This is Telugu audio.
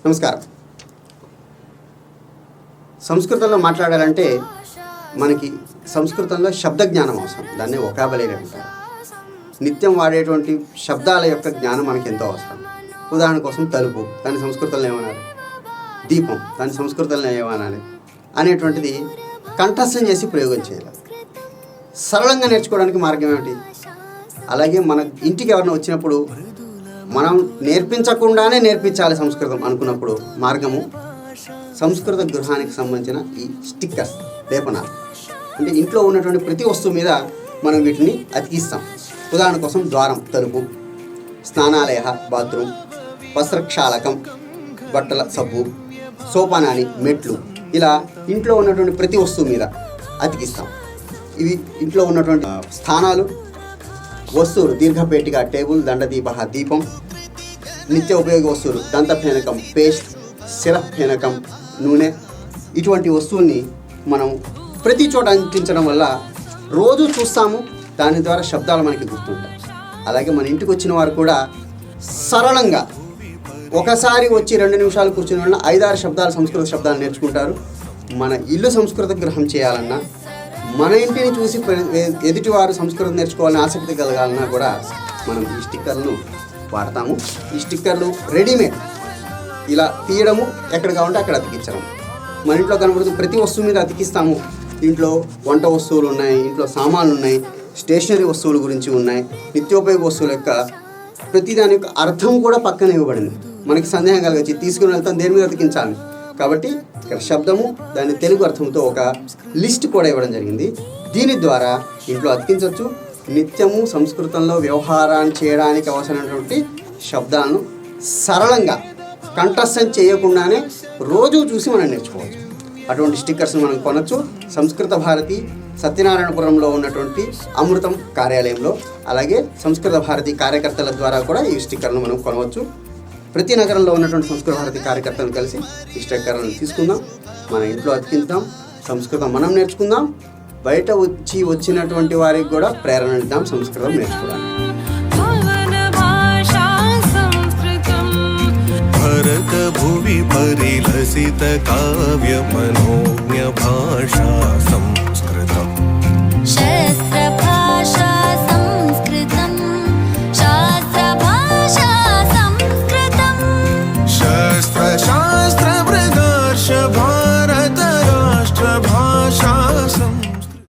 నమస్కారం. సంస్కృతంలో మాట్లాడాలంటే మనకి సంస్కృతంలో శబ్ద జ్ఞానం అవసరం. దాన్ని వొకాబులరీ అంటారు. నిత్యం వాడేటువంటి శబ్దాల యొక్క జ్ఞానం మనకి ఎంతో అవసరం. ఉదాహరణ కోసం తలుపు, దాన్ని సంస్కృతంలో ఏమనాలి? దీపం, దాన్ని సంస్కృతంలో ఏమనాలి అనేటువంటిది కంఠస్థం చేసి ప్రయోగం చేయాలి. సరళంగా నేర్చుకోవడానికి మార్గం ఏమిటి? అలాగే మన ఇంటికి ఎవరైనా వచ్చినప్పుడు మనం నేర్పించకుండానే నేర్పించాలి సంస్కృతం అనుకున్నప్పుడు మార్గము సంస్కృత గృహానికి సంబంధించిన ఈ స్టిక్కర్స్, లేపనాలు. అంటే ఇంట్లో ఉన్నటువంటి ప్రతి వస్తువు మీద మనం వీటిని అతికిస్తాం. ఉదాహరణ కోసం ద్వారం, తలుపు, స్నానాలయ, బాత్రూమ్, వస్త్రక్షాళకం, బట్టల సబ్బు, సోపానాని, మెట్లు, ఇలా ఇంట్లో ఉన్నటువంటి ప్రతి వస్తువు మీద అతికిస్తాం. ఇవి ఇంట్లో ఉన్నటువంటి స్థానాలు, వస్తువులు, దీర్ఘపేటిక, టేబుల్, దండదీప, దీపం, నిత్య ఉపయోగ వస్తువులు, దంతఫేనకం, పేస్ట్, శిరఫేనకం, నూనె, ఇటువంటి వస్తువుల్ని మనం ప్రతి చోట అంటించడం వల్ల రోజు చూస్తాము. దాని ద్వారా శబ్దాలు మనకి గుర్తుంటాయి. అలాగే మన ఇంటికి వచ్చిన వారు కూడా సరళంగా ఒకసారి వచ్చి 2 నిమిషాలు కూర్చుని వల్ల 5-6 శబ్దాలు, సంస్కృత శబ్దాలు నేర్చుకుంటారు. మన ఇల్లు సంస్కృత గృహం చేయాలన్నా, మన ఇంటిని చూసి ఎదుటివారు సంస్కృతం నేర్చుకోవాలని ఆసక్తి కలగాలన్నా కూడా మనం ఈ స్టిక్కర్లను వాడతాము. ఈ స్టిక్కర్లు రెడీమేడ్, ఇలా తీయడము, ఎక్కడ కావాలంటే అక్కడ అతికించడం. మన ఇంట్లో కనబడుతున్న ప్రతి వస్తువు మీద అతికిస్తాము. ఇంట్లో వంట వస్తువులు ఉన్నాయి, ఇంట్లో సామాన్లు ఉన్నాయి, స్టేషనరీ వస్తువుల గురించి ఉన్నాయి, నిత్యోపయోగ వస్తువుల యొక్క ప్రతిదాని యొక్క అర్థం కూడా పక్కన ఇవ్వబడింది. మనకి సందేహం కలగచ్చి తీసుకుని వెళ్తాం, దేని మీద అతికించాలి. కాబట్టి ఇక్కడ శబ్దము, దాని తెలుగు అర్థంతో ఒక లిస్ట్ కూడా ఇవ్వడం జరిగింది. దీని ద్వారా ఇంట్లో అతికించవచ్చు. నిత్యము సంస్కృతంలో వ్యవహారాన్ని చేయడానికి అవసరమైనటువంటి శబ్దాలను సరళంగా కంఠస్థం చేయకుండానే రోజు చూసి మనం నేర్చుకోవచ్చు. అటువంటి స్టిక్కర్స్ని మనం కొనవచ్చు. సంస్కృత భారతి సత్యనారాయణపురంలో ఉన్నటువంటి అమృతం కార్యాలయంలో, అలాగే సంస్కృత భారతి కార్యకర్తల ద్వారా కూడా ఈ స్టిక్కర్ను మనం కొనవచ్చు. ప్రతి నగరంలో ఉన్నటువంటి సంస్కృత భారతి కార్యకర్తలను కలిసి ఈ స్టిక్కర్లను తీసుకుందాం, మన ఇంట్లో అతికిద్దాం, సంస్కృతం మనం నేర్చుకుందాం, బయట వచ్చినటువంటి వారికి కూడా ప్రేరణ ఇద్దాం సంస్కృతం నేర్చుకోవడానికి. భరత భువి పరిలసిత కావ్య మనోజ్ఞ భాషా